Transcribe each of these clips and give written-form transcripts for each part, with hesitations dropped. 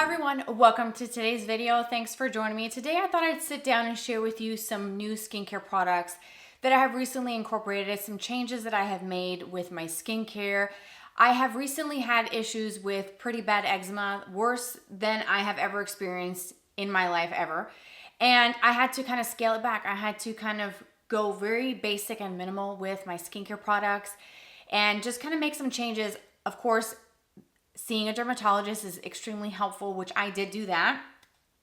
Hi everyone, welcome to today's video. Thanks for joining me. Today I thought I'd sit down and share with you some new skincare products that I have recently incorporated, some changes that I have made with my skincare. I have recently had issues with pretty bad eczema, worse than I have ever experienced in my life ever. And I had to kind of scale it back. I had to kind of go very basic and minimal with my skincare products and just kind of make some changes. Of course, seeing a dermatologist is extremely helpful, which I did do that.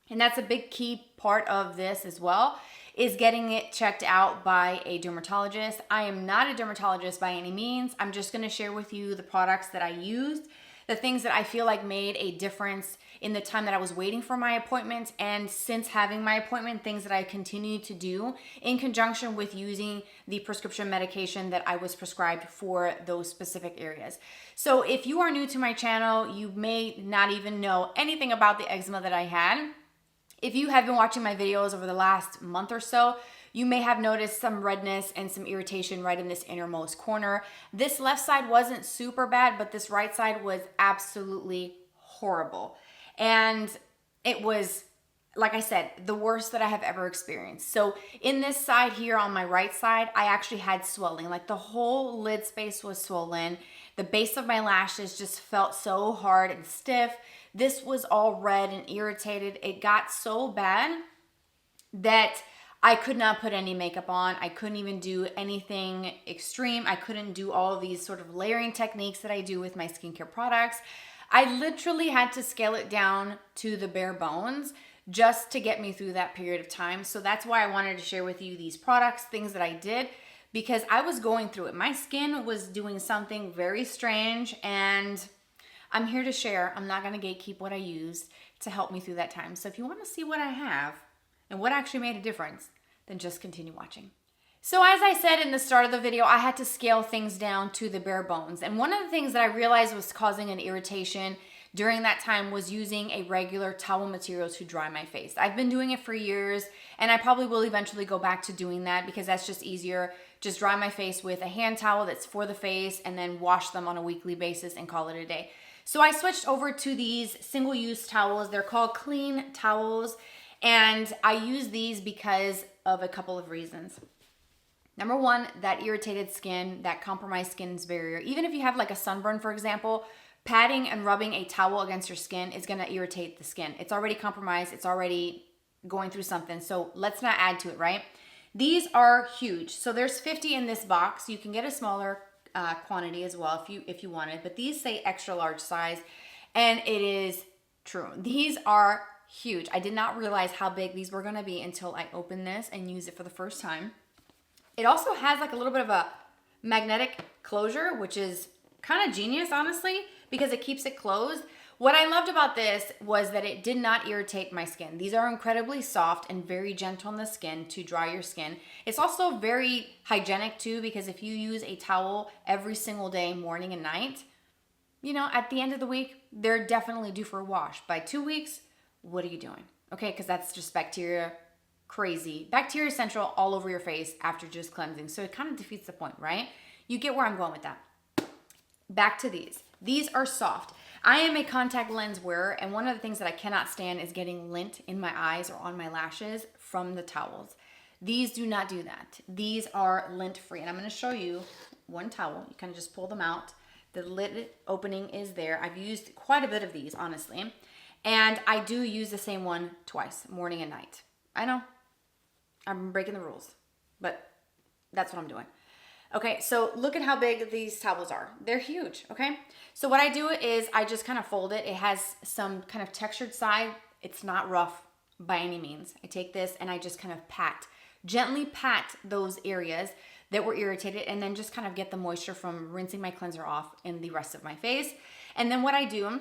And that's a big key part of this as well, is getting it checked out by a dermatologist. I am not a dermatologist by any means. I'm just gonna share with you the products that I used, the things that I feel like made a difference in the time that I was waiting for my appointment, and since having my appointment, things that I continue to do in conjunction with using the prescription medication that I was prescribed for those specific areas. So if you are new to my channel, you may not even know anything about the eczema that I had. If you have been watching my videos over the last month or so, you may have noticed some redness and some irritation right in this innermost corner. This left side wasn't super bad, but this right side was absolutely horrible. And it was, like I said, the worst that I have ever experienced. So in this side here on my right side, I actually had swelling. Like the whole lid space was swollen. The base of my lashes just felt so hard and stiff. This was all red and irritated. It got so bad that I could not put any makeup on. I couldn't even do anything extreme. I couldn't do all of these sort of layering techniques that I do with my skincare products. I literally had to scale it down to the bare bones just to get me through that period of time. So that's why I wanted to share with you these products, things that I did, because I was going through it. My skin was doing something very strange, and I'm here to share. I'm not gonna gatekeep what I used to help me through that time. So if you wanna see what I have and what actually made a difference, then just continue watching. So as I said in the start of the video, I had to scale things down to the bare bones. And one of the things that I realized was causing an irritation during that time was using a regular towel material to dry my face. I've been doing it for years, and I probably will eventually go back to doing that because that's just easier. Just dry my face with a hand towel that's for the face and then wash them on a weekly basis and call it a day. So I switched over to these single-use towels. They're called clean towels, and I use these because of a couple of reasons. Number one, that irritated skin, that compromised skin's barrier. Even if you have like a sunburn, for example, patting and rubbing a towel against your skin is gonna irritate the skin. It's already compromised, it's already going through something, so let's not add to it, right? These are huge. So there's 50 in this box. You can get a smaller quantity as well if you wanted, but these say extra large size, and it is true. These are huge. I did not realize how big these were gonna be until I opened this and used it for the first time. It also has like a little bit of a magnetic closure, which is kind of genius, honestly, because it keeps it closed. What I loved about this was that it did not irritate my skin. These are incredibly soft and very gentle on the skin to dry your skin. It's also very hygienic too, because if you use a towel every single day, morning and night, you know, at the end of the week, they're definitely due for a wash. By 2 weeks, what are you doing? Okay, because that's just bacteria. Crazy. Bacteria central all over your face after just cleansing. So it kind of defeats the point, right? You get where I'm going with that. Back to these. These are soft. I am a contact lens wearer, and one of the things that I cannot stand is getting lint in my eyes or on my lashes from the towels. These do not do that. These are lint free. And I'm going to show you one towel. You kind of just pull them out. The lid opening is there. I've used quite a bit of these, honestly. And I do use the same one twice, morning and night. I know. I'm breaking the rules, but that's what I'm doing. Okay, so look at how big these towels are. They're huge, okay? So what I do is I just kind of fold it. It has some kind of textured side. It's not rough by any means. I take this and I just kind of gently pat those areas that were irritated, and then just kind of get the moisture from rinsing my cleanser off in the rest of my face. And then what I do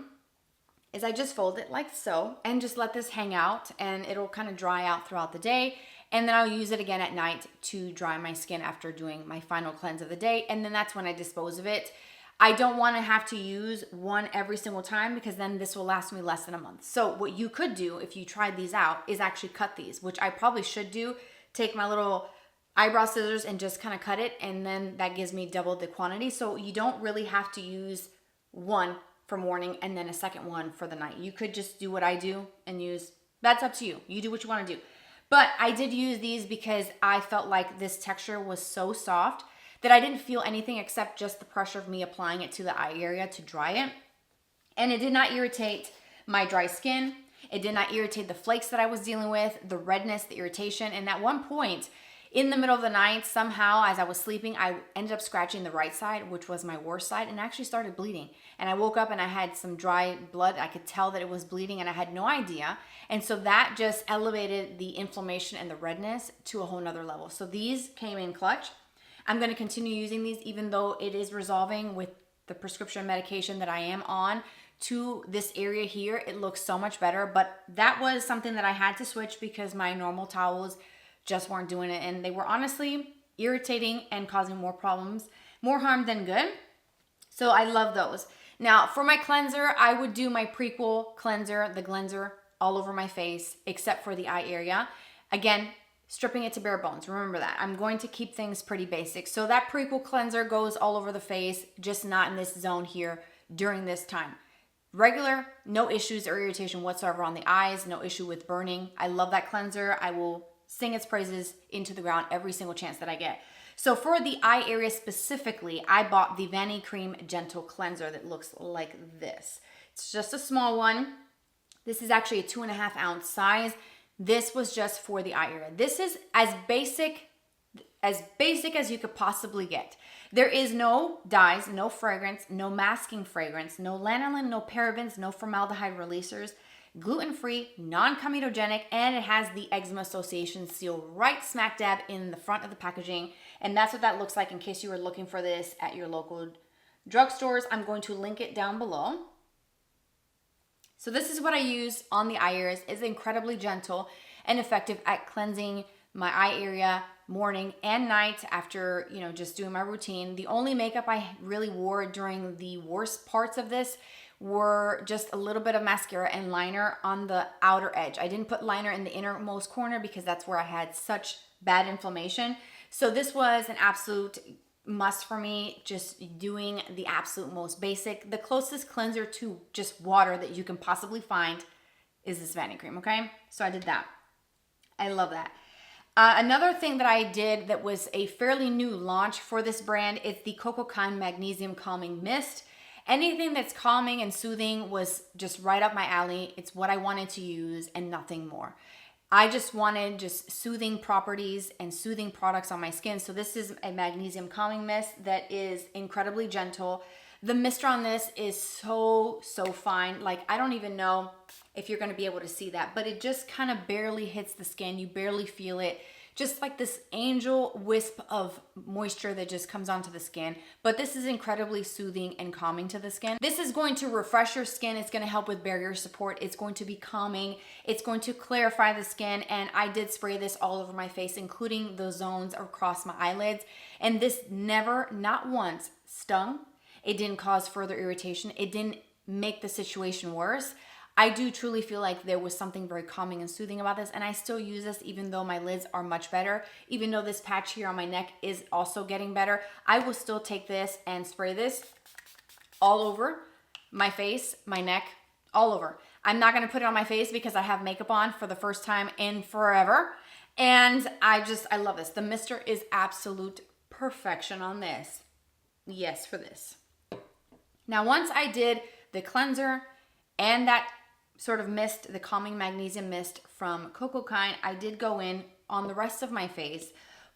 is I just fold it like so and just let this hang out, and it'll kind of dry out throughout the day. And then I'll use it again at night to dry my skin after doing my final cleanse of the day. And then that's when I dispose of it. I don't want to have to use one every single time, because then this will last me less than a month. So what you could do if you tried these out is actually cut these, which I probably should do. Take my little eyebrow scissors and just kind of cut it, and then that gives me double the quantity. So you don't really have to use one for morning and then a second one for the night. You could just do what I do and use, that's up to you. You do what you want to do. But I did use these because I felt like this texture was so soft that I didn't feel anything except just the pressure of me applying it to the eye area to dry it. And it did not irritate my dry skin. It did not irritate the flakes that I was dealing with, the redness, the irritation. And at one point in the middle of the night, somehow as I was sleeping, I ended up scratching the right side, which was my worst side, and actually started bleeding. And I woke up and I had some dry blood. I could tell that it was bleeding and I had no idea. And so that just elevated the inflammation and the redness to a whole nother level. So these came in clutch. I'm going to continue using these even though it is resolving with the prescription medication that I am on to this area here. It looks so much better, but that was something that I had to switch because my normal towels just weren't doing it. And they were honestly irritating and causing more problems, more harm than good. So I love those. Now for my cleanser, I would do my Prequel cleanser, the cleanser all over my face, except for the eye area. Again, stripping it to bare bones. Remember that. I'm going to keep things pretty basic. So that Prequel cleanser goes all over the face, just not in this zone here during this time. Regular, no issues or irritation whatsoever on the eyes, no issue with burning. I love that cleanser. I will sing its praises into the ground every single chance that I get. So for the eye area specifically, I bought the Vanicream Gentle Cleanser that looks like this. It's just a small one. This is actually a 2.5 ounce size. This was just for the eye area. This is as basic as you could possibly get. There is no dyes, no fragrance, no masking fragrance, no lanolin, no parabens, no formaldehyde releasers, gluten-free, non-comedogenic, and it has the Eczema Association seal right smack dab in the front of the packaging. And that's what that looks like in case you were looking for this at your local drugstores. I'm going to link it down below. So this is what I use on the eye areas. It's incredibly gentle and effective at cleansing my eye area morning and night after, just doing my routine. The only makeup I really wore during the worst parts of this were just a little bit of mascara and liner on the outer edge. I didn't put liner in the innermost corner because that's where I had such bad inflammation. So this was an absolute must for me, just doing the absolute most basic. The closest cleanser to just water that you can possibly find is this Vanicream, okay? So I did that. I love that. Another thing that I did that was a fairly new launch for this brand is the Cocokind Magnesium Calming Mist. Anything that's calming and soothing was just right up my alley. It's what I wanted to use and nothing more. I just wanted just soothing properties and soothing products on my skin. So this is a magnesium calming mist that is incredibly gentle. The mister on this is so fine. Like, I don't even know if you're going to be able to see that, but it just kind of barely hits the skin. You barely feel it. Just like this angel wisp of moisture that just comes onto the skin. But this is incredibly soothing and calming to the skin. This is going to refresh your skin. It's going to help with barrier support. It's going to be calming. It's going to clarify the skin. And I did spray this all over my face, including the zones across my eyelids. And this never, not once, stung. It didn't cause further irritation. It didn't make the situation worse. I do truly feel like there was something very calming and soothing about this, and I still use this even though my lids are much better. Even though this patch here on my neck is also getting better, I will still take this and spray this all over my face, my neck, all over. I'm not gonna put it on my face because I have makeup on for the first time in forever, and I love this. The mister is absolute perfection on this. Yes, for this. Now, once I did the cleanser and that sort of mist, the calming magnesium mist from Cocokind, I did go in on the rest of my face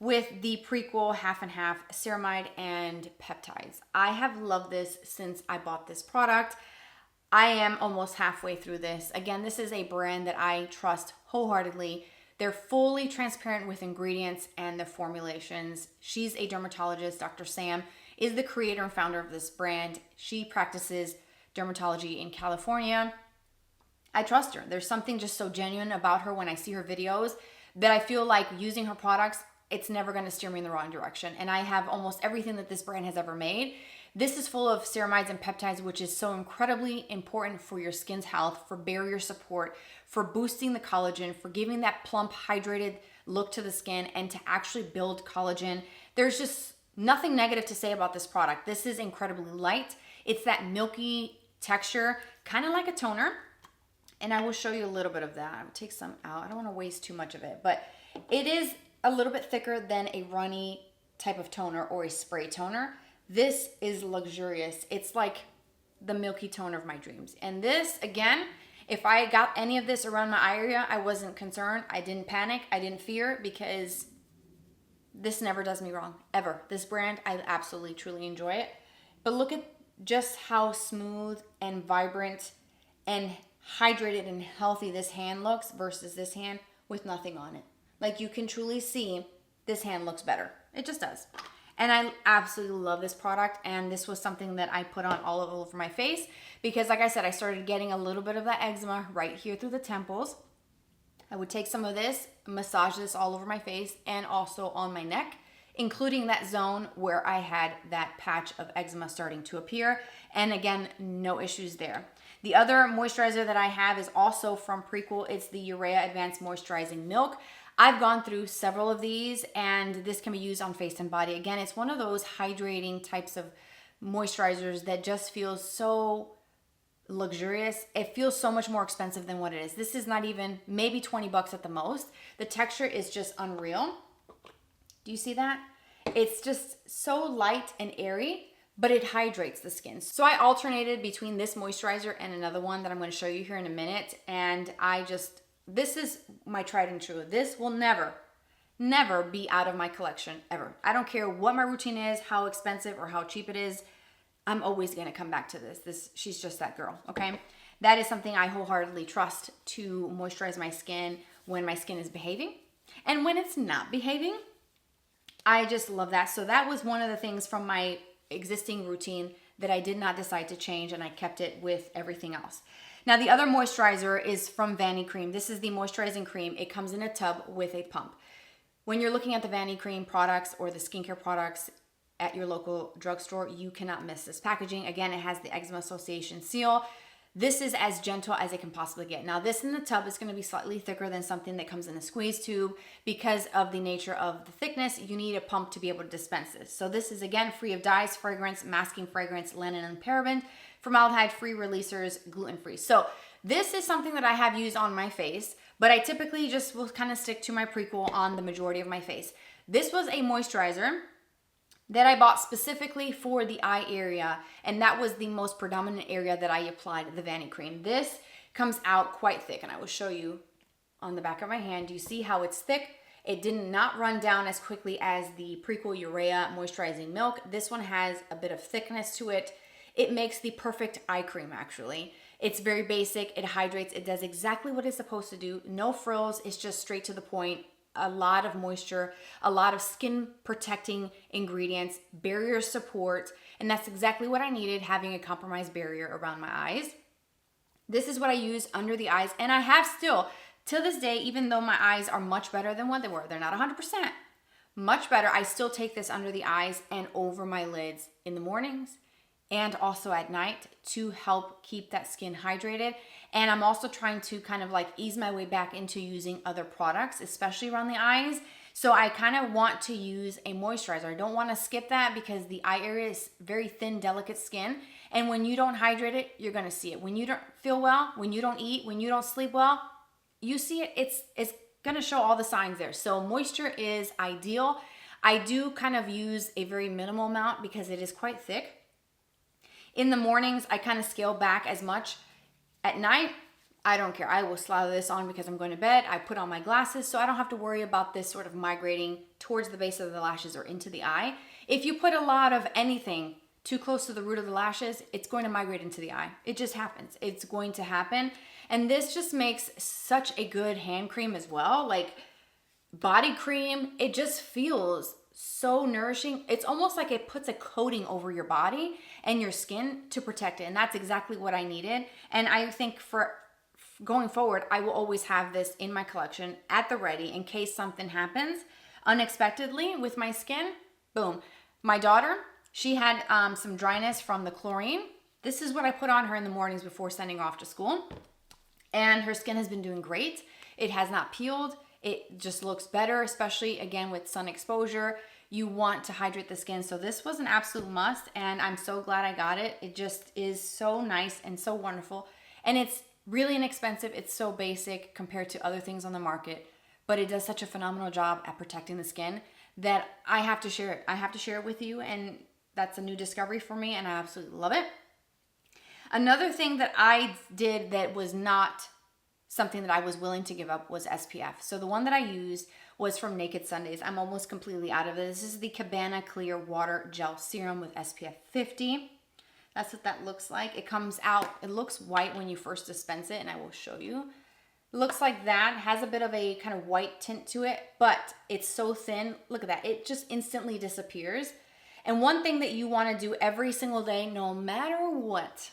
with the Prequel half and half ceramide and peptides. I have loved this since I bought this product. I am almost halfway through this. Again, this is a brand that I trust wholeheartedly. They're fully transparent with ingredients and the formulations. She's a dermatologist. Dr. Sam is the creator and founder of this brand. She practices dermatology in California. I trust her. There's something just so genuine about her when I see her videos that I feel like using her products, it's never going to steer me in the wrong direction. And I have almost everything that this brand has ever made. This is full of ceramides and peptides, which is so incredibly important for your skin's health, for barrier support, for boosting the collagen, for giving that plump, hydrated look to the skin, and to actually build collagen. There's just nothing negative to say about this product. This is incredibly light. It's that milky texture, kind of like a toner. And I will show you a little bit of that. I will take some out. I don't want to waste too much of it, but it is a little bit thicker than a runny type of toner or a spray toner. This is luxurious. It's like the milky toner of my dreams. And this, again, if I got any of this around my eye area, I wasn't concerned. I didn't panic. I didn't fear, because this never does me wrong, ever. This brand, I absolutely, truly enjoy it. But look at just how smooth and vibrant and hydrated and healthy this hand looks versus this hand with nothing on it. Like, you can truly see this hand looks better. It just does. And I absolutely love this product, and this was something that I put on all over my face because, like I said, I started getting a little bit of that eczema right here through the temples. I would take some of this, massage this all over my face and also on my neck, including that zone where I had that patch of eczema starting to appear. And again, no issues there. The other moisturizer that I have is also from Prequel. It's the Urea Advanced Moisturizing Milk. I've gone through several of these, and this can be used on face and body. Again, it's one of those hydrating types of moisturizers that just feels so luxurious. It feels so much more expensive than what it is. This is not even, maybe 20 bucks at the most. The texture is just unreal. Do you see that? It's just so light and airy, but it hydrates the skin. So I alternated between this moisturizer and another one that I'm going to show you here in a minute. And this is my tried and true. This will never be out of my collection, ever. I don't care what my routine is, how expensive or how cheap it is. I'm always going to come back to this. She's just that girl, okay? That is something I wholeheartedly trust to moisturize my skin when my skin is behaving. And when it's not behaving, I just love that. So that was one of the things from my existing routine that I did not decide to change, and I kept it with everything else. Now, the other moisturizer is from Vanicream. This is the moisturizing cream. It comes in a tub with a pump. When you're looking at the Vanicream products or the skincare products at your local drugstore, you cannot miss this packaging. Again, it has the Eczema Association seal. This is as gentle as it can possibly get. Now, this in the tub is going to be slightly thicker than something that comes in a squeeze tube. Because of the nature of the thickness, you need a pump to be able to dispense this. So this is, again, free of dyes, fragrance, masking fragrance, lanolin, and paraben, formaldehyde-free releasers, gluten-free. So this is something that I have used on my face, but I typically just will kind of stick to my Prequel on the majority of my face. This was a moisturizer that I bought specifically for the eye area, and that was the most predominant area that I applied the Vanicream. This comes out quite thick, and I will show you on the back of my hand. You see how it's thick? It did not run down as quickly as the Prequel Urea Moisturizing Milk. This one has a bit of thickness to it. It makes the perfect eye cream, actually. It's very basic. It hydrates. It does exactly what it's supposed to do. No frills. It's just straight to the point. A lot of moisture, a lot of skin protecting ingredients, barrier support, and that's exactly what I needed, having a compromised barrier around my eyes. This is what I use under the eyes, and I have still, till this day, even though my eyes are much better than what they were, they're not 100%, much better, I still take this under the eyes and over my lids in the mornings and also at night to help keep that skin hydrated. And I'm also trying to kind of like ease my way back into using other products, especially around the eyes. So I kind of want to use a moisturizer. I don't want to skip that because the eye area is very thin, delicate skin. And when you don't hydrate it, you're going to see it. When you don't feel well, when you don't eat, when you don't sleep well, you see it. It's going to show all the signs there. So moisture is ideal. I do kind of use a very minimal amount because it is quite thick. In the mornings, I kind of scale back as much. At night, I don't care. I will slather this on because I'm going to bed. I put on my glasses so I don't have to worry about this sort of migrating towards the base of the lashes or into the eye. If you put a lot of anything too close to the root of the lashes, it's going to migrate into the eye. It just happens. It's going to happen. And this just makes such a good hand cream as well. Like body cream, it just feels so nourishing. It's almost like it puts a coating over your body and your skin to protect it. And that's exactly what I needed. And I think for going forward, I will always have this in my collection at the ready in case something happens unexpectedly with my skin. Boom. My daughter, she had some dryness from the chlorine. This is what I put on her in the mornings before sending off to school. And her skin has been doing great. It has not peeled. It just looks better, especially again with sun exposure. you want to hydrate the skin. So this was an absolute must, and I'm so glad I got it. It just is so nice and so wonderful. And it's really inexpensive. It's so basic compared to other things on the market, but it does such a phenomenal job at protecting the skin that I have to share it. I have to share it with you, and that's a new discovery for me, and I absolutely love it. Another thing that I did that was not something that I was willing to give up was SPF. So the one that I used was from Naked Sundays. I'm almost completely out of it. This is the Cabana Clear Water Gel Serum with SPF 50. That's what that looks like. It comes out, it looks white when you first dispense it, and I will show you. It looks like that. It has a bit of a kind of white tint to it, but it's so thin. Look at that. It just instantly disappears. And one thing that you want to do every single day, no matter what,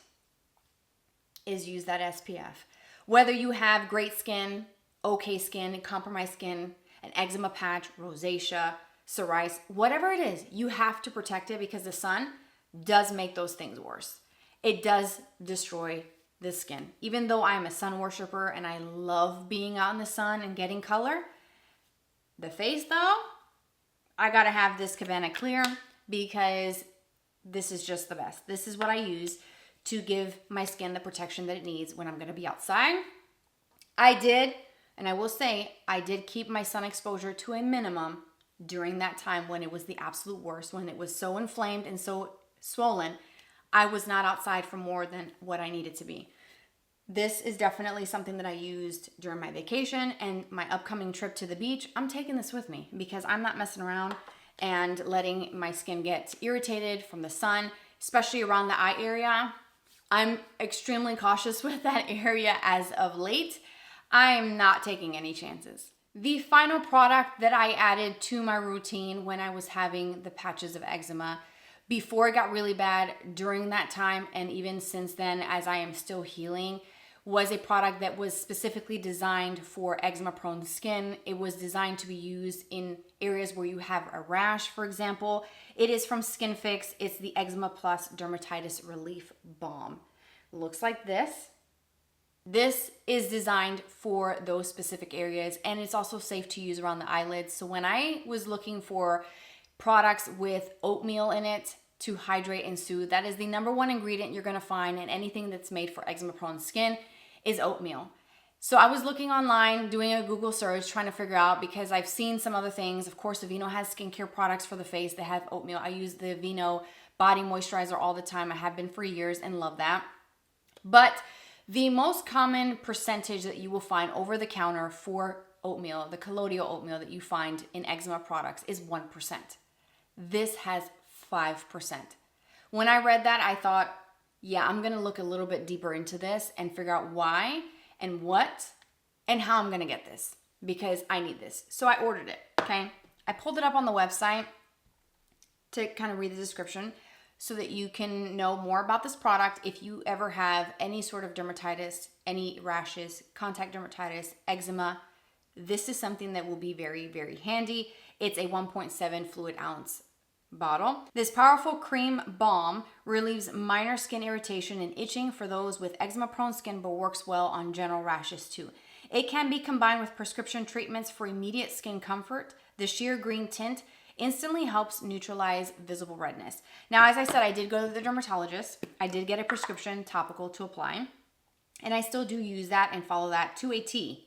is use that SPF. Whether you have great skin, okay skin, compromised skin, an eczema patch, rosacea, psoriasis, whatever it is, you have to protect it because the sun does make those things worse. It does destroy the skin. Even though I'm a sun worshiper and I love being out in the sun and getting color, the face though, I gotta have this Cabana Clear because this is just the best. This is what I use to give my skin the protection that it needs when I'm gonna be outside. I did, and I will say, I did keep my sun exposure to a minimum during that time when it was the absolute worst, when it was so inflamed and so swollen. I was not outside for more than what I needed to be. This is definitely something that I used during my vacation and my upcoming trip to the beach. I'm taking this with me because I'm not messing around and letting my skin get irritated from the sun, especially around the eye area. I'm extremely cautious with that area as of late. I'm not taking any chances. The final product that I added to my routine when I was having the patches of eczema, before it got really bad, during that time, and even since then as I am still healing, was a product that was specifically designed for eczema prone skin. It was designed to be used in areas where you have a rash, for example. It is from Skinfix. It's the Eczema Plus Dermatitis Relief Balm. Looks like this. This is designed for those specific areas, and it's also safe to use around the eyelids. So when I was looking for products with oatmeal in it to hydrate and soothe, that is the #1 ingredient you're gonna find in anything that's made for eczema prone skin is oatmeal. So I was looking online, doing a Google search, trying to figure out, because I've seen some other things. Of course, Aveeno has skincare products for the face that have oatmeal. I use the Aveeno body moisturizer all the time. I have been for years and love that. But the most common percentage that you will find over the counter for oatmeal, the colloidal oatmeal that you find in eczema products, is 1%. This has 5%. When I read that, I thought, yeah, I'm gonna look a little bit deeper into this and figure out why and what and how I'm gonna get this, because I need this. So I ordered it, okay? I pulled it up on the website to kind of read the description so that you can know more about this product. If you ever have any sort of dermatitis, any rashes, contact dermatitis, eczema, this is something that will be very, very handy. It's a 1.7 fluid ounce bottle. This powerful cream balm relieves minor skin irritation and itching for those with eczema prone skin, but works well on general rashes too. It can be combined with prescription treatments for immediate skin comfort. The sheer green tint instantly helps neutralize visible redness. Now, as I said, I did go to the dermatologist. I did get a prescription topical to apply, and I still do use that and follow that to a T.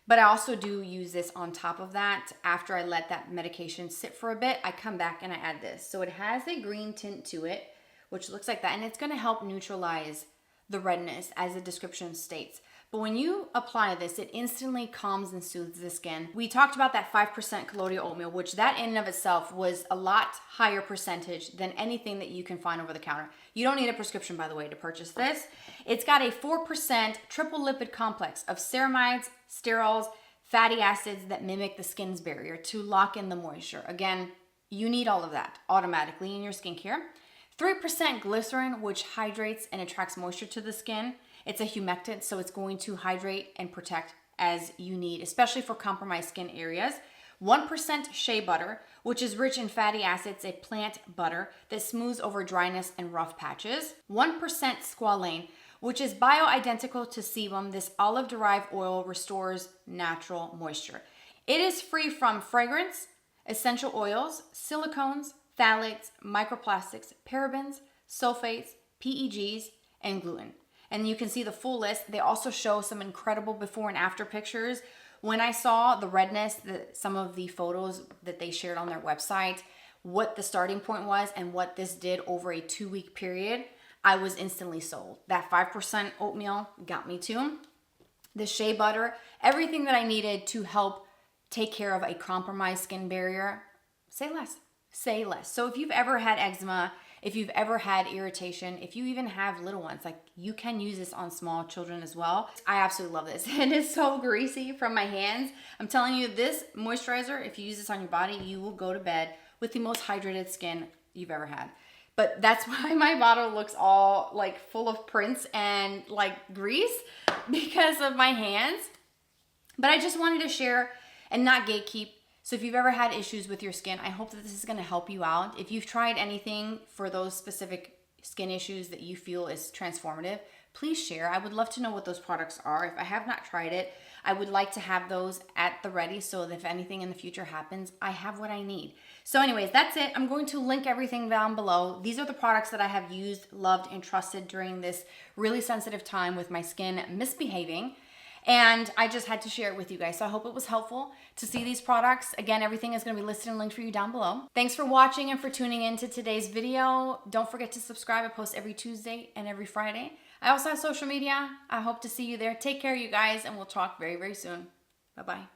But I also do use this on top of that. After I let that medication sit for a bit, I come back and I add this. So it has a green tint to it, which looks like that, and it's gonna help neutralize the redness, as the description states. But when you apply this, it instantly calms and soothes the skin. We talked about that 5% colloidal oatmeal, which that in and of itself was a lot higher percentage than anything that you can find over the counter. You don't need a prescription, by the way, to purchase this. It's got a 4% triple lipid complex of ceramides, sterols, fatty acids that mimic the skin's barrier to lock in the moisture. Again, you need all of that automatically in your skincare. 3% glycerin, which hydrates and attracts moisture to the skin. It's a humectant, so it's going to hydrate and protect as you need, especially for compromised skin areas. 1% shea butter, which is rich in fatty acids, a plant butter that smooths over dryness and rough patches. 1% squalane, which is bioidentical to sebum. This olive-derived oil restores natural moisture. It is free from fragrance, essential oils, silicones, phthalates, microplastics, parabens, sulfates, PEGs, and gluten. And you can see the full list. They also show some incredible before and after pictures. When I saw the redness, some of the photos that they shared on their website, what the starting point was and what this did over a 2-week period, I was instantly sold. That 5% oatmeal got me too. The shea butter, everything that I needed to help take care of a compromised skin barrier. Say less. Say less. So if you've ever had eczema, if you've ever had irritation, if you even have little ones, like you can use this on small children as well. I absolutely love this. It is so greasy from my hands. I'm telling you, this moisturizer, if you use this on your body, you will go to bed with the most hydrated skin you've ever had. But that's why my bottle looks all like full of prints and like grease, because of my hands. But I just wanted to share and not gatekeep. So if you've ever had issues with your skin, I hope that this is going to help you out. If you've tried anything for those specific skin issues that you feel is transformative, please share. I would love to know what those products are. If I have not tried it, I would like to have those at the ready so that if anything in the future happens, I have what I need. So anyways, that's it. I'm going to link everything down below. These are the products that I have used, loved, and trusted during this really sensitive time with my skin misbehaving. And I just had to share it with you guys. So I hope it was helpful to see these products. Again, everything is going to be listed and linked for you down below. Thanks for watching and for tuning in to today's video. Don't forget to subscribe. I post every Tuesday and every Friday. I also have social media. I hope to see you there. Take care, you guys, and we'll talk very, very soon. Bye-bye.